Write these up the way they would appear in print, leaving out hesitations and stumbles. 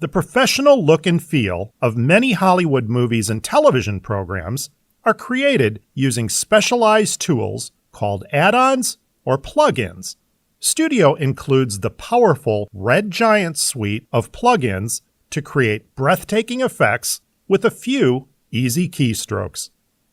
The professional look and feel of many Hollywood movies and television programs are created using specialized tools called add-ons or plugins. Studio includes the powerful Red Giant suite of plugins to create breathtaking effects with a few easy keystrokes.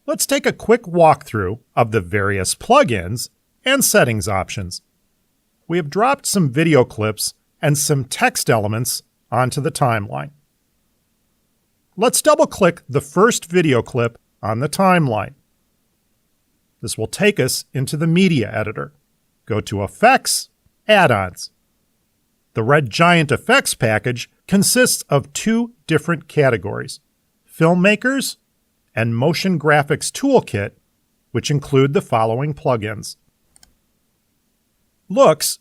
Let's take a quick walkthrough of the various plugins and settings options. We have dropped some video clips and some text elements onto the timeline. Let's double-click the first video clip on the timeline. This will take us into the media editor. Go to Effects, Add-ons. The Red Giant Effects package consists of two different categories, Filmmakers and Motion Graphics Toolkit, which include the following plugins. Looks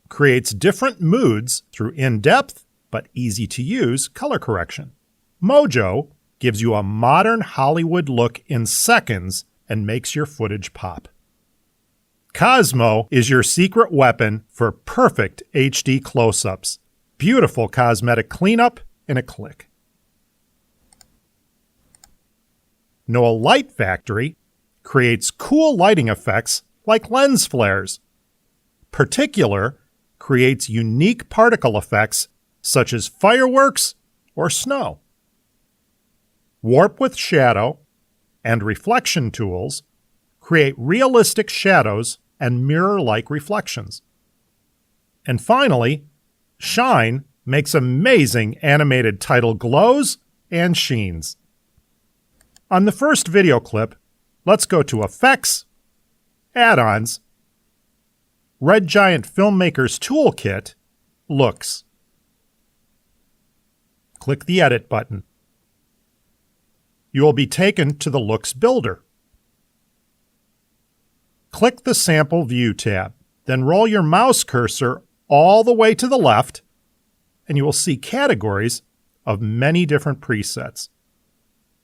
creates different moods through in-depth but easy-to-use color correction. Mojo gives you a modern Hollywood look in seconds and makes your footage pop. Cosmo is your secret weapon for perfect HD close-ups. Beautiful cosmetic cleanup in a click. Noah Light Factory creates cool lighting effects like lens flares. Particular creates unique particle effects such as fireworks or snow. Warp with Shadow and Reflection tools create realistic shadows and mirror-like reflections. And finally, Shine makes amazing animated title glows and sheens. On the first video clip, let's go to Effects, Add-ons, Red Giant Filmmakers Toolkit, Looks. Click the Edit button. You will be taken to the Looks Builder. Click the Sample View tab, then roll your mouse cursor all the way to the left, and you will see categories of many different presets.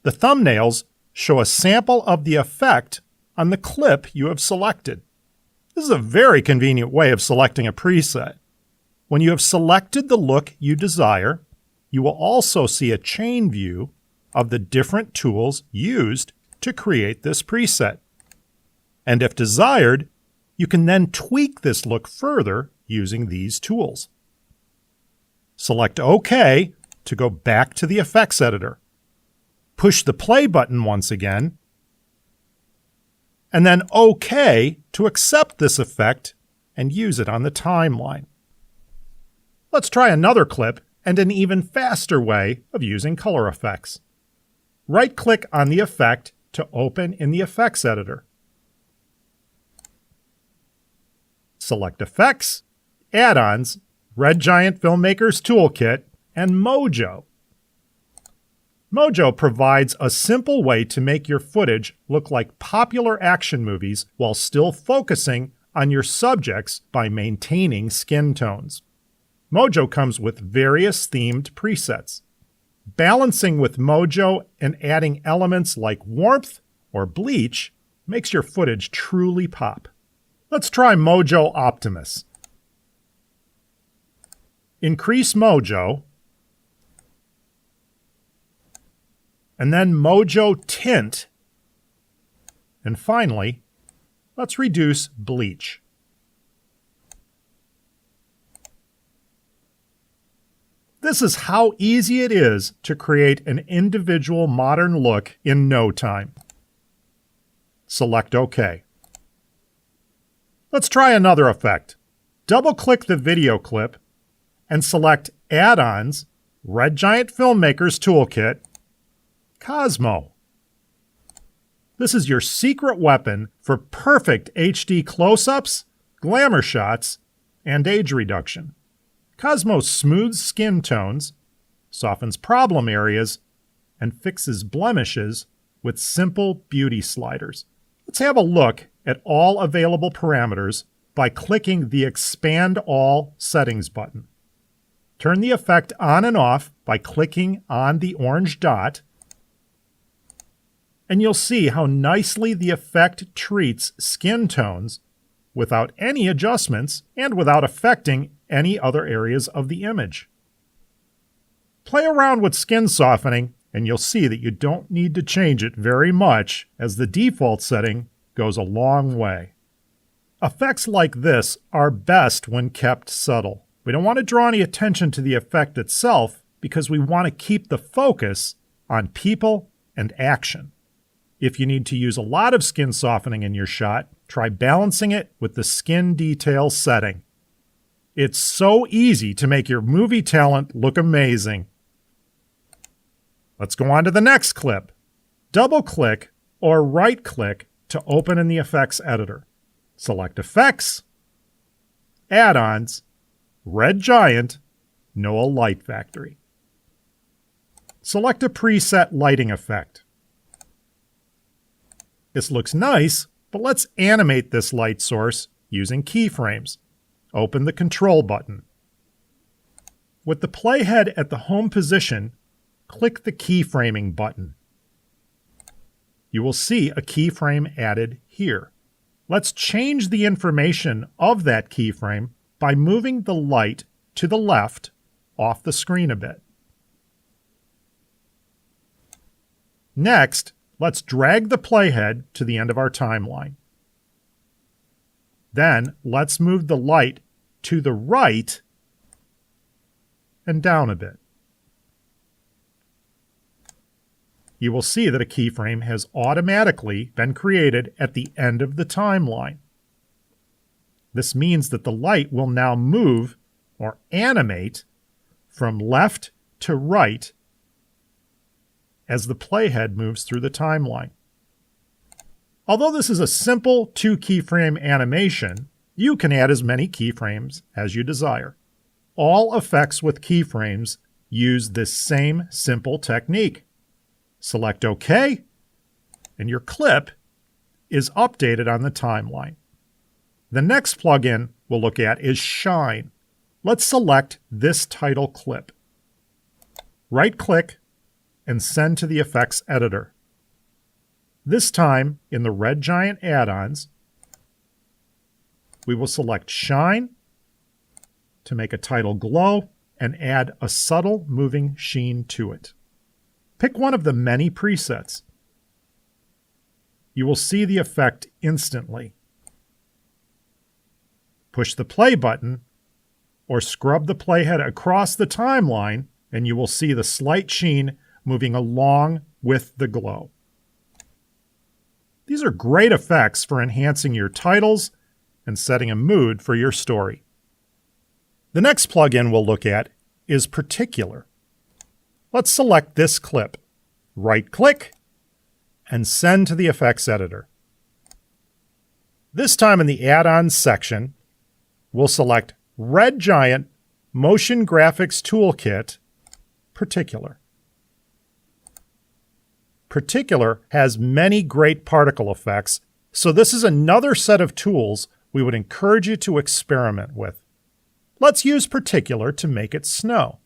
The thumbnails show a sample of the effect on the clip you have selected. This is a very convenient way of selecting a preset. When you have selected the look you desire, you will also see a chain view of the different tools used to create this preset. And if desired, you can then tweak this look further using these tools. Select OK to go back to the effects editor. Push the play button once again, and then OK to accept this effect and use it on the timeline. Let's try another clip and an even faster way of using color effects. Right-click on the effect to open in the effects editor. Select Effects, Add-ons, Red Giant Filmmakers Toolkit, and Mojo. Mojo provides a simple way to make your footage look like popular action movies while still focusing on your subjects by maintaining skin tones. Mojo comes with various themed presets. Balancing with Mojo and adding elements like warmth or bleach makes your footage truly pop. Let's try Mojo Optimus. Increase Mojo, and then Mojo Tint, and finally, let's reduce bleach. This is how easy it is to create an individual modern look in no time. Select OK. Let's try another effect. Double-click the video clip and select Add-ons, Red Giant Filmmakers Toolkit, Cosmo. This is your secret weapon for perfect HD close-ups, glamour shots, and age reduction. Cosmo smooths skin tones, softens problem areas, and fixes blemishes with simple beauty sliders. Let's have a look at all available parameters by clicking the Expand All Settings button. Turn the effect on and off by clicking on the orange dot, and you'll see how nicely the effect treats skin tones without any adjustments and without affecting any other areas of the image. Play around with skin softening, and you'll see that you don't need to change it very much, as the default setting goes a long way. Effects like this are best when kept subtle. We don't want to draw any attention to the effect itself because we want to keep the focus on people and action. If you need to use a lot of skin softening in your shot, try balancing it with the skin detail setting. It's so easy to make your movie talent look amazing. Let's go on to the next clip. Double-click or right-click to open in the effects editor. Select Effects, Add-ons, Red Giant, Noah Light Factory. Select a preset lighting effect. This looks nice, but let's animate this light source using keyframes. Open the Control button. With the playhead at the home position, click the keyframing button. You will see a keyframe added here. Let's change the information of that keyframe by moving the light to the left off the screen a bit. Next, let's drag the playhead to the end of our timeline. Then, let's move the light to the right and down a bit. You will see that a keyframe has automatically been created at the end of the timeline. This means that the light will now move or animate from left to right as the playhead moves through the timeline. Although this is a simple 2 keyframe animation, you can add as many keyframes as you desire. All effects with keyframes use this same simple technique. Select OK, and your clip is updated on the timeline. The next plugin we'll look at is Shine. Let's select this title clip. Right-click and send to the effects editor. This time, in the Red Giant add-ons, we will select Shine to make a title glow and add a subtle moving sheen to it. Pick one of the many presets. You will see the effect instantly. Push the play button or scrub the playhead across the timeline and you will see the slight sheen moving along with the glow. These are great effects for enhancing your titles and setting a mood for your story. The next plugin we'll look at is Particular. Let's select this clip, right-click, and send to the effects editor. This time in the add-ons section, we'll select Red Giant Motion Graphics Toolkit, Particular. Particular has many great particle effects, so this is another set of tools we would encourage you to experiment with. Let's use Particular to make it snow.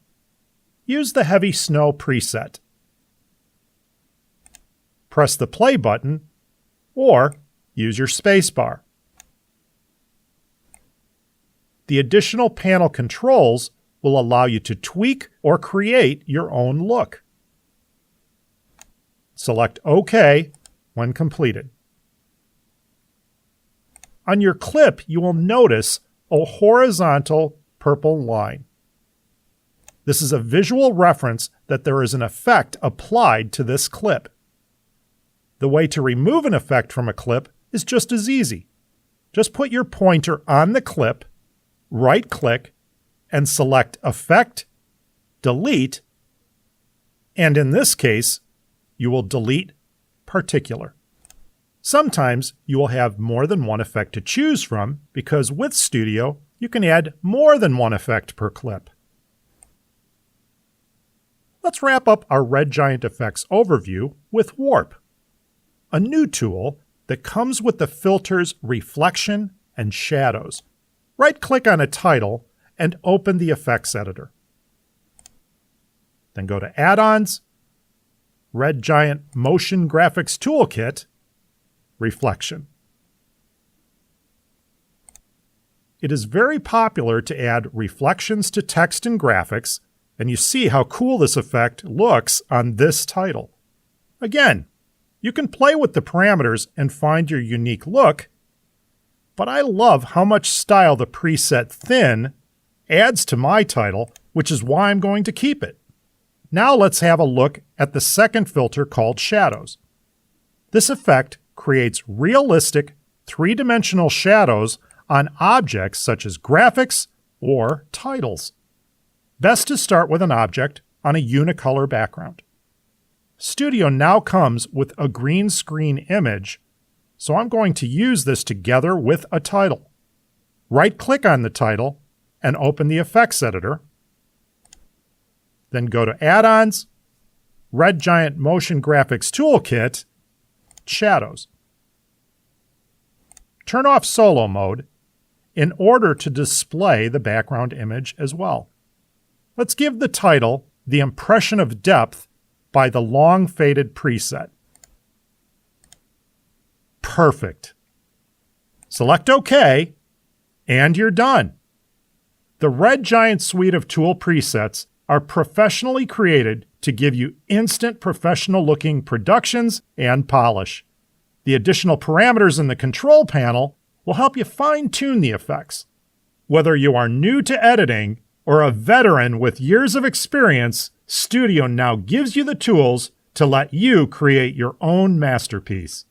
Use the Heavy Snow preset. Press the play button, or use your spacebar. The additional panel controls will allow you to tweak or create your own look. Select OK when completed. On your clip, you will notice a horizontal purple line. This is a visual reference that there is an effect applied to this clip. The way to remove an effect from a clip is just as easy. Just put your pointer on the clip, right-click, and select Effect, Delete, and in this case, you will delete Particular. Sometimes you will have more than one effect to choose from because with Studio, you can add more than one effect per clip. Let's wrap up our Red Giant Effects overview with Warp, a new tool that comes with the filters Reflection and Shadows. Right-click on a title and open the effects editor. Then go to Add-ons, Red Giant Motion Graphics Toolkit, Reflection. It is very popular to add reflections to text and graphics and you see how cool this effect looks on this title. Again, you can play with the parameters and find your unique look, but I love how much style the preset Thin adds to my title, which is why I'm going to keep it. Now let's have a look at the second filter called Shadows. This effect creates realistic, three-dimensional shadows on objects such as graphics or titles. Best to start with an object on a unicolor background. Studio now comes with a green screen image, so I'm going to use this together with a title. Right-click on the title and open the Effects Editor. Then go to Add-ons, Red Giant Motion Graphics Toolkit, Shadows. Turn off Solo Mode in order to display the background image as well. Let's give the title the impression of depth by the long faded preset. Perfect. Select OK, and you're done. The Red Giant suite of tool presets are professionally created to give you instant professional-looking productions and polish. The additional parameters in the control panel will help you fine-tune the effects. Whether you are new to editing or a veteran with years of experience, Studio now gives you the tools to let you create your own masterpiece.